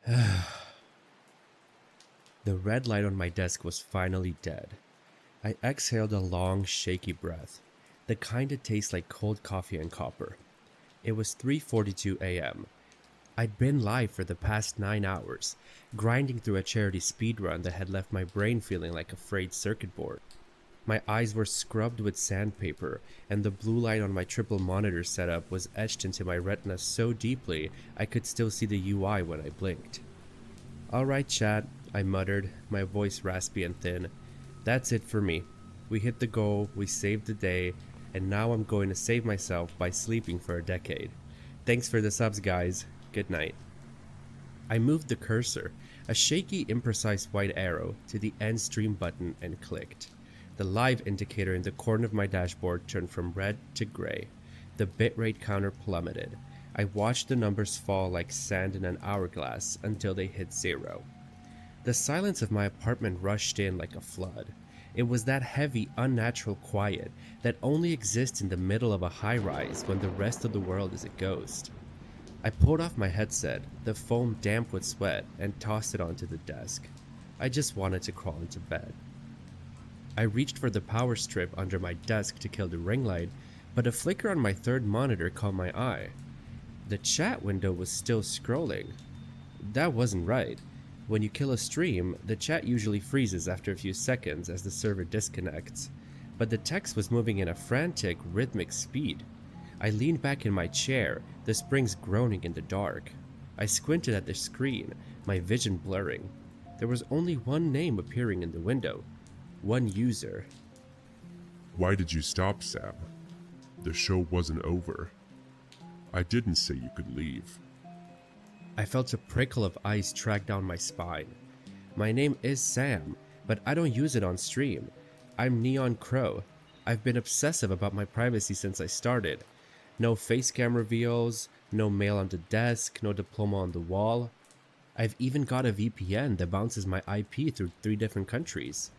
The red light on my desk was finally dead. I exhaled a long, shaky breath, the kind that tastes like cold coffee and copper. It was 3:42 a.m. I'd been live for the past 9 hours, grinding through a charity speedrun that had left my brain feeling like a frayed circuit board. My eyes were scrubbed with sandpaper, and the blue light on my triple monitor setup was etched into my retina so deeply I could still see the UI when I blinked. "Alright, chat," I muttered, my voice raspy and thin. "That's it for me. We hit the goal, we saved the day, and now I'm going to save myself by sleeping for a decade. Thanks for the subs, guys. Good night." I moved the cursor, a shaky, imprecise white arrow, to the end stream button and clicked. The live indicator in the corner of my dashboard turned from red to gray. The bitrate counter plummeted. I watched the numbers fall like sand in an hourglass until they hit 0. The silence of my apartment rushed in like a flood. It was that heavy, unnatural quiet that only exists in the middle of a high-rise when the rest of the world is a ghost. I pulled off my headset, the foam damp with sweat, and tossed it onto the desk. I just wanted to crawl into bed. I reached for the power strip under my desk to kill the ring light, but a flicker on my third monitor caught my eye. The chat window was still scrolling. That wasn't right. When you kill a stream, the chat usually freezes after a few seconds as the server disconnects, but the text was moving in a frantic, rhythmic speed. I leaned back in my chair, the springs groaning in the dark. I squinted at the screen, my vision blurring. There was only one name appearing in the window. One user. "Why did you stop, Sam? The show wasn't over. I didn't say you could leave." I felt a prickle of ice track down my spine. My name is Sam, but I don't use it on stream. I'm Neon Crow. I've been obsessive about my privacy since I started. No face cam reveals, no mail on the desk, no diploma on the wall. I've even got a VPN that bounces my IP through 3 different countries.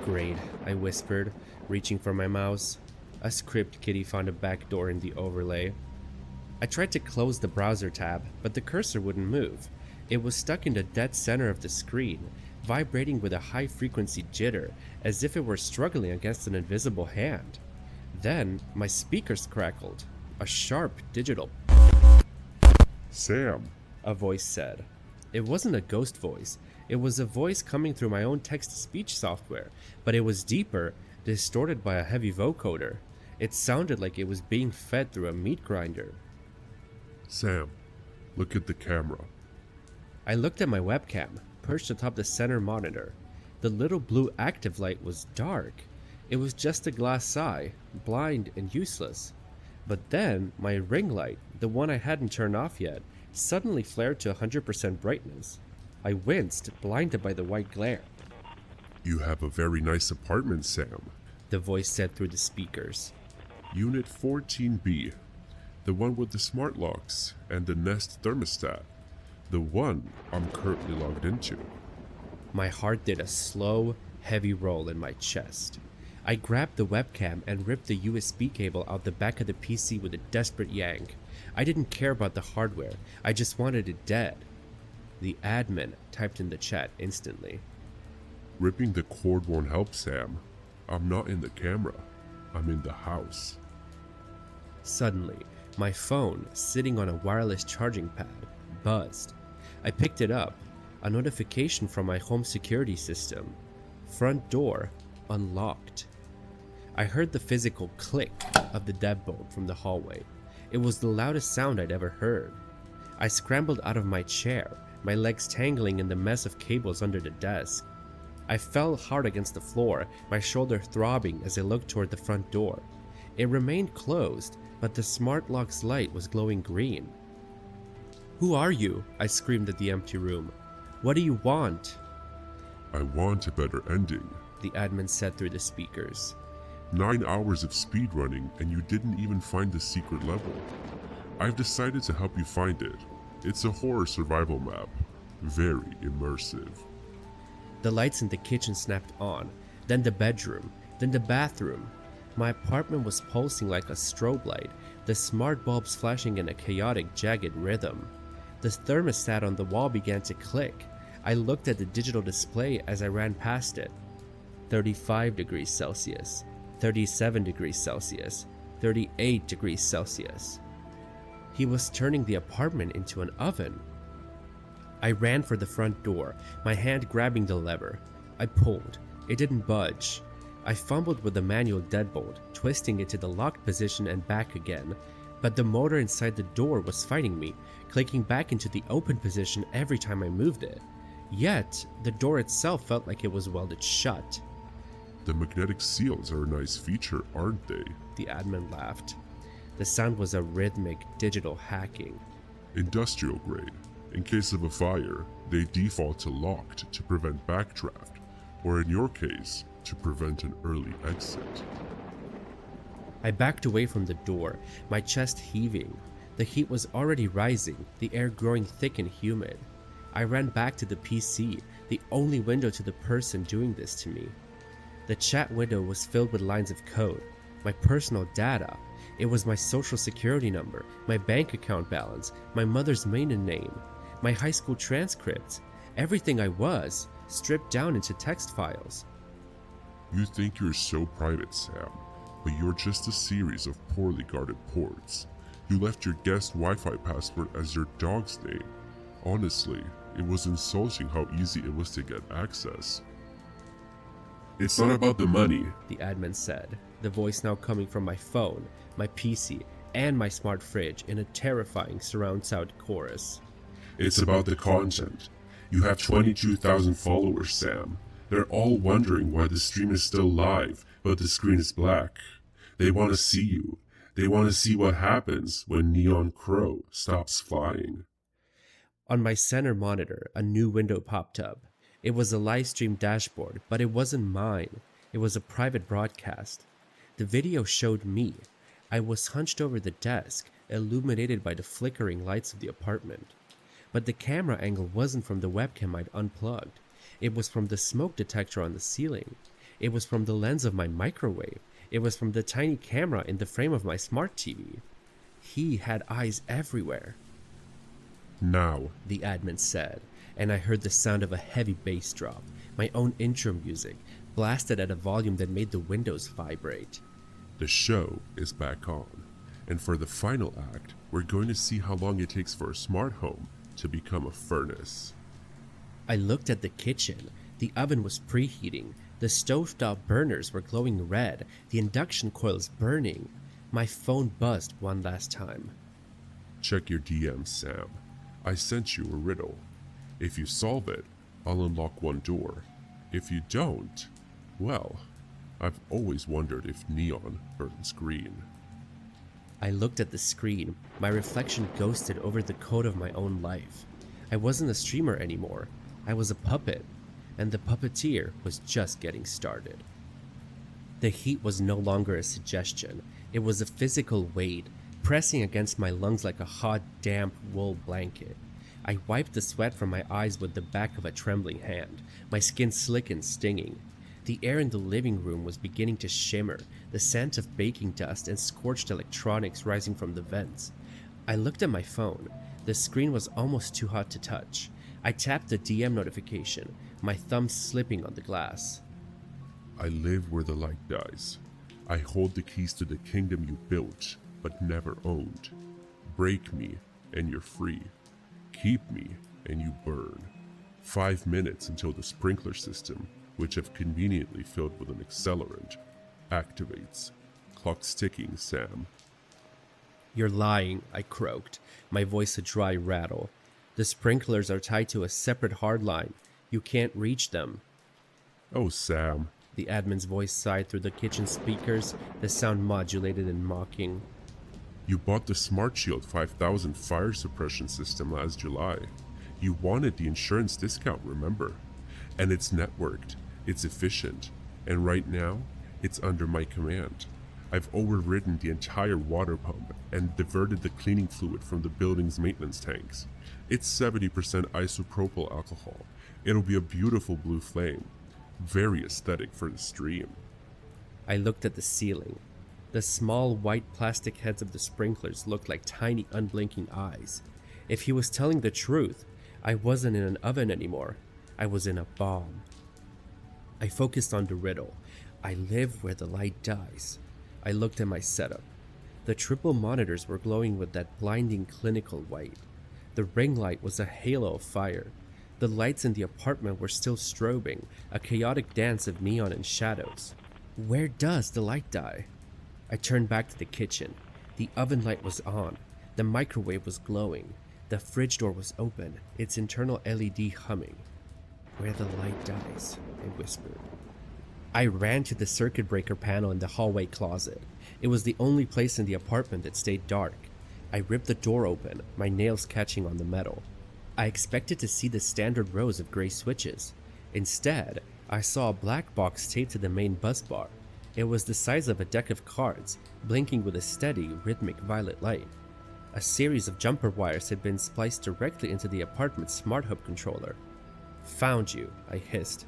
"Great," I whispered, reaching for my mouse. A script kiddie found a backdoor in the overlay. I tried to close the browser tab, but the cursor wouldn't move. It was stuck in the dead center of the screen, vibrating with a high-frequency jitter, as if it were struggling against an invisible hand. Then, my speakers crackled. A sharp, digital "Sam," a voice said. It wasn't a ghost voice. It was a voice coming through my own text-to-speech software, but it was deeper, distorted by a heavy vocoder. It sounded like it was being fed through a meat grinder. "Sam, look at the camera." I looked at my webcam, perched atop the center monitor. The little blue active light was dark. It was just a glass eye, blind and useless. But then, my ring light, the one I hadn't turned off yet, suddenly flared to 100% brightness. I winced, blinded by the white glare. "You have a very nice apartment, Sam," the voice said through the speakers. "Unit 14B. The one with the smart locks and the Nest thermostat. The one I'm currently logged into." My heart did a slow, heavy roll in my chest. I grabbed the webcam and ripped the USB cable out the back of the PC with a desperate yank. I didn't care about the hardware, I just wanted it dead. The admin typed in the chat instantly. "Ripping the cord won't help, Sam. I'm not in the camera. I'm in the house." Suddenly, my phone, sitting on a wireless charging pad, buzzed. I picked it up, a notification from my home security system. Front door unlocked. I heard the physical click of the deadbolt from the hallway. It was the loudest sound I'd ever heard. I scrambled out of my chair, my legs tangling in the mess of cables under the desk. I fell hard against the floor, my shoulder throbbing as I looked toward the front door. It remained closed, but the smart lock's light was glowing green. "Who are you?" I screamed at the empty room. "What do you want?" "I want a better ending." the admin said through the speakers. 9 hours of speedrunning and you didn't even find the secret level. I've decided to help you find it. It's a horror survival map. Very immersive. The lights in the kitchen snapped on, then the bedroom, then the bathroom. My apartment was pulsing like a strobe light, the smart bulbs flashing in a chaotic, jagged rhythm. The thermostat on the wall began to click. I looked at the digital display as I ran past it. 35 degrees Celsius, 37 degrees Celsius, 38 degrees Celsius. He was turning the apartment into an oven. I ran for the front door, my hand grabbing the lever. I pulled. It didn't budge. I fumbled with the manual deadbolt, twisting it to the locked position and back again, but the motor inside the door was fighting me, clicking back into the open position every time I moved it. Yet, the door itself felt like it was welded shut. The magnetic seals are a nice feature, aren't they? The admin laughed. The sound was a rhythmic, digital hacking. Industrial grade. In case of a fire, they default to locked to prevent backdraft, or in your case, to prevent an early exit. I backed away from the door, my chest heaving. The heat was already rising, the air growing thick and humid. I ran back to the PC, the only window to the person doing this to me. The chat window was filled with lines of code, my personal data. It was my social security number, my bank account balance, my mother's maiden name, my high school transcripts, everything I was, stripped down into text files. You think you're so private, Sam, but you're just a series of poorly guarded ports. You left your guest Wi-Fi password as your dog's name. Honestly, it was insulting how easy it was to get access. It's not about the money, the admin said, the voice now coming from my phone, my PC, and my smart fridge in a terrifying surround sound chorus. It's about the content. You have 22,000 followers, Sam. They're all wondering why the stream is still live, but the screen is black. They want to see you. They want to see what happens when Neon Crow stops flying. On my center monitor, a new window popped up. It was a live stream dashboard, but it wasn't mine. It was a private broadcast. The video showed me. I was hunched over the desk, illuminated by the flickering lights of the apartment. But the camera angle wasn't from the webcam I'd unplugged. It was from the smoke detector on the ceiling. It was from the lens of my microwave. It was from the tiny camera in the frame of my smart TV. He had eyes everywhere. Now, the admin said, and I heard the sound of a heavy bass drop, my own intro music, blasted at a volume that made the windows vibrate. The show is back on, and for the final act, we're going to see how long it takes for a smart home to become a furnace. I looked at the kitchen. The oven was preheating. The stovetop burners were glowing red. The induction coils burning. My phone buzzed one last time. Check your DMs, Sam. I sent you a riddle. If you solve it, I'll unlock one door. If you don't, well, I've always wondered if neon burns green. I looked at the screen. My reflection ghosted over the code of my own life. I wasn't a streamer anymore. I was a puppet, and the puppeteer was just getting started. The heat was no longer a suggestion. It was a physical weight, pressing against my lungs like a hot, damp wool blanket. I wiped the sweat from my eyes with the back of a trembling hand, my skin slick and stinging. The air in the living room was beginning to shimmer, the scent of baking dust and scorched electronics rising from the vents. I looked at my phone. The screen was almost too hot to touch. I tapped the DM notification, my thumb slipping on the glass. I live where the light dies. I hold the keys to the kingdom you built, but never owned. Break me, and you're free. Keep me, and you burn. 5 minutes until the sprinkler system, which I've conveniently filled with an accelerant, activates. Clock's ticking, Sam. You're lying, I croaked, my voice a dry rattle. The sprinklers are tied to a separate hardline. You can't reach them. Oh, Sam. The admin's voice sighed through the kitchen speakers, the sound modulated and mocking. You bought the Smart Shield 5000 fire suppression system last July. You wanted the insurance discount, remember? And it's networked, it's efficient, and right now, it's under my command. I've overridden the entire water pump and diverted the cleaning fluid from the building's maintenance tanks. It's 70% isopropyl alcohol. It'll be a beautiful blue flame. Very aesthetic for the stream. I looked at the ceiling. The small white plastic heads of the sprinklers looked like tiny unblinking eyes. If he was telling the truth, I wasn't in an oven anymore. I was in a bomb. I focused on the riddle. I live where the light dies. I looked at my setup. The triple monitors were glowing with that blinding clinical white. The ring light was a halo of fire. The lights in the apartment were still strobing, a chaotic dance of neon and shadows. Where does the light die? I turned back to the kitchen. The oven light was on. The microwave was glowing. The fridge door was open, its internal LED humming. Where the light dies, I whispered. I ran to the circuit breaker panel in the hallway closet. It was the only place in the apartment that stayed dark. I ripped the door open, my nails catching on the metal. I expected to see the standard rows of gray switches. Instead, I saw a black box taped to the main bus bar. It was the size of a deck of cards, blinking with a steady, rhythmic violet light. A series of jumper wires had been spliced directly into the apartment's smart hub controller. Found you, I hissed.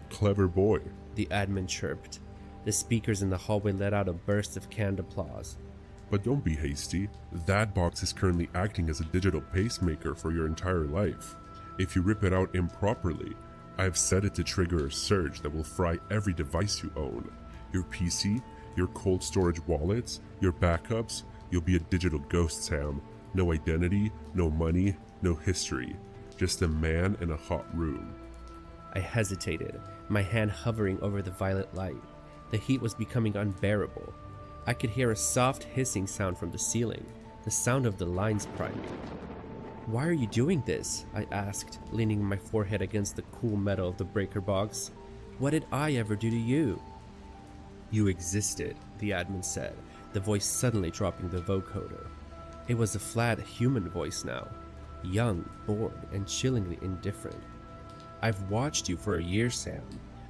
Clever boy. The admin chirped. The speakers in the hallway let out a burst of canned applause. But don't be hasty. That box is currently acting as a digital pacemaker for your entire life. If you rip it out improperly, I have set it to trigger a surge that will fry every device you own. Your PC, your cold storage wallets, your backups. You'll be a digital ghost, Sam. No identity, no money, no history. Just a man in a hot room. I hesitated, my hand hovering over the violet light. The heat was becoming unbearable. I could hear a soft hissing sound from the ceiling, the sound of the lines priming. Why are you doing this? I asked, leaning my forehead against the cool metal of the breaker box. What did I ever do to you? You existed, the admin said, the voice suddenly dropping the vocoder. It was a flat human voice now, young, bored, and chillingly indifferent. I've watched you for a year, Sam.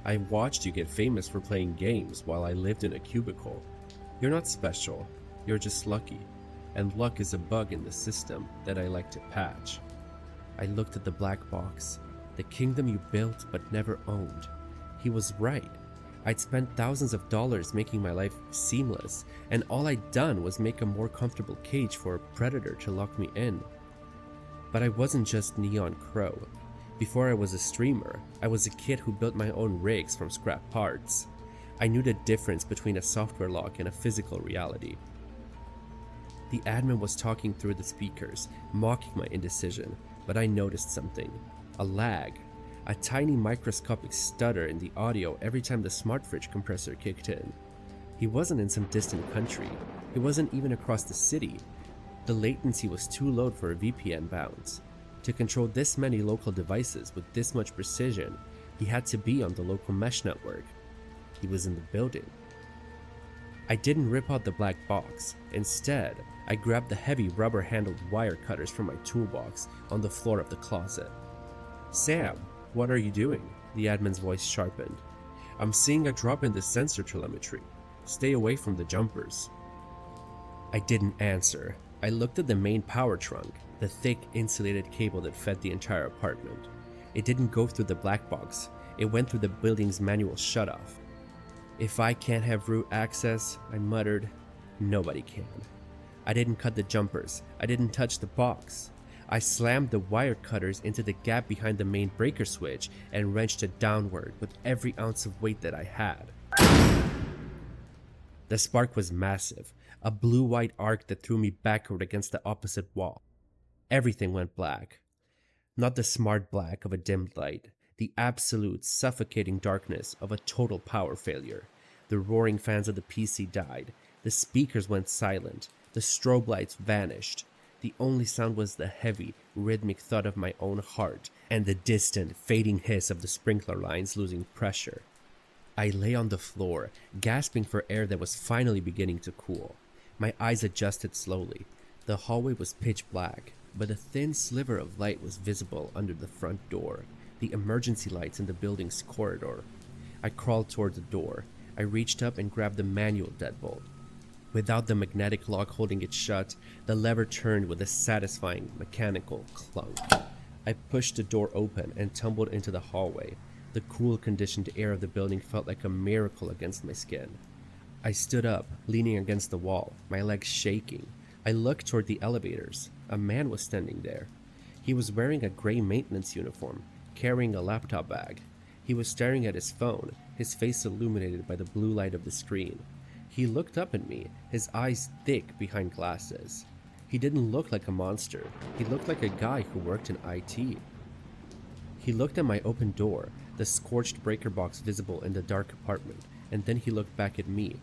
I watched you get famous for playing games while I lived in a cubicle. You're not special, you're just lucky, and luck is a bug in the system that I like to patch. I looked at the black box, the kingdom you built but never owned. He was right. I'd spent thousands of dollars making my life seamless, and all I'd done was make a more comfortable cage for a predator to lock me in. But I wasn't just Neon Crow. Before I was a streamer, I was a kid who built my own rigs from scrap parts. I knew the difference between a software lock and a physical reality. The admin was talking through the speakers, mocking my indecision, but I noticed something. A lag. A tiny microscopic stutter in the audio every time the smart fridge compressor kicked in. He wasn't in some distant country. He wasn't even across the city. The latency was too low for a VPN bounce. To control this many local devices with this much precision, he had to be on the local mesh network. He was in the building. I didn't rip out the black box. Instead, I grabbed the heavy rubber-handled wire cutters from my toolbox on the floor of the closet. Sam, what are you doing? The admin's voice sharpened. I'm seeing a drop in the sensor telemetry. Stay away from the jumpers. I didn't answer. I looked at the main power trunk, the thick insulated cable that fed the entire apartment. It didn't go through the black box. It went through the building's manual shutoff. If I can't have root access, I muttered, nobody can. I didn't cut the jumpers. I didn't touch the box. I slammed the wire cutters into the gap behind the main breaker switch and wrenched it downward with every ounce of weight that I had. The spark was massive, a blue-white arc that threw me backward against the opposite wall. Everything went black. Not the smart black of a dimmed light, the absolute suffocating darkness of a total power failure. The roaring fans of the PC died, the speakers went silent, the strobe lights vanished. The only sound was the heavy, rhythmic thud of my own heart and the distant, fading hiss of the sprinkler lines losing pressure. I lay on the floor, gasping for air that was finally beginning to cool. My eyes adjusted slowly. The hallway was pitch black, but a thin sliver of light was visible under the front door, the emergency lights in the building's corridor. I crawled toward the door. I reached up and grabbed the manual deadbolt. Without the magnetic lock holding it shut, the lever turned with a satisfying mechanical clunk. I pushed the door open and tumbled into the hallway. The cool, conditioned air of the building felt like a miracle against my skin. I stood up, leaning against the wall, my legs shaking. I looked toward the elevators. a man was standing there. He was wearing a gray maintenance uniform, carrying a laptop bag. He was staring at his phone, his face illuminated by the blue light of the screen. He looked up at me, his eyes thick behind glasses. He didn't look like a monster. He looked like a guy who worked in IT. He looked at my open door, the scorched breaker box visible in the dark apartment, and then he looked back at me.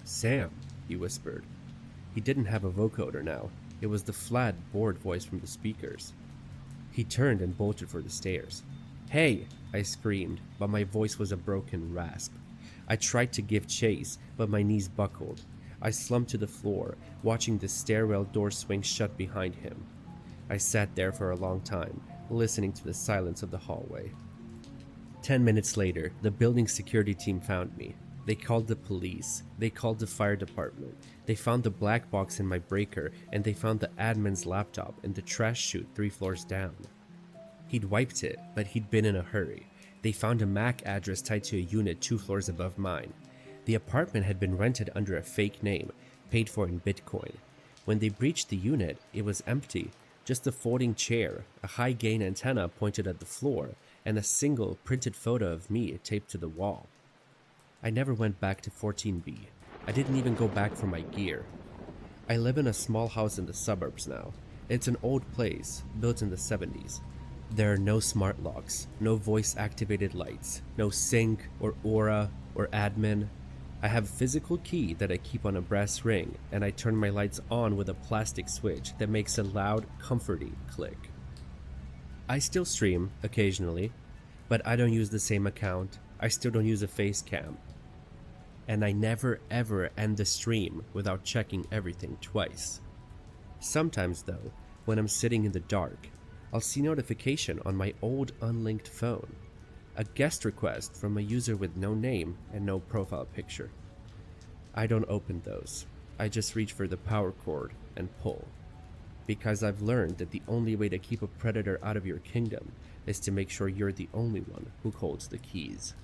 "Sam," he whispered. He didn't have a vocoder now. It was the flat, bored voice from the speakers. He turned and bolted for the stairs. "Hey!" I screamed, but my voice was a broken rasp. I tried to give chase, but my knees buckled. I slumped to the floor, watching the stairwell door swing shut behind him. I sat there for a long time, listening to the silence of the hallway. 10 minutes later, the building's security team found me. They called the police. They called the fire department. They found the black box in my breaker, and they found the admin's laptop in the trash chute 3 floors down. He'd wiped it, but he'd been in a hurry. They found a MAC address tied to a unit 2 floors above mine. The apartment had been rented under a fake name, paid for in Bitcoin. When they breached the unit, it was empty. Just a folding chair, a high-gain antenna pointed at the floor, and a single printed photo of me taped to the wall. I never went back to 14B. I didn't even go back for my gear. I live in a small house in the suburbs now. It's an old place, built in the 70s. There are no smart locks, no voice-activated lights, no sync or aura or admin. I have a physical key that I keep on a brass ring, and I turn my lights on with a plastic switch that makes a loud, comforting click. I still stream, occasionally, but I don't use the same account. I still don't use a face cam. And I never ever end the stream without checking everything twice. Sometimes though, when I'm sitting in the dark, I'll see notification on my old unlinked phone. A guest request from a user with no name and no profile picture. I don't open those. I just reach for the power cord and pull. Because I've learned that the only way to keep a predator out of your kingdom is to make sure you're the only one who holds the keys.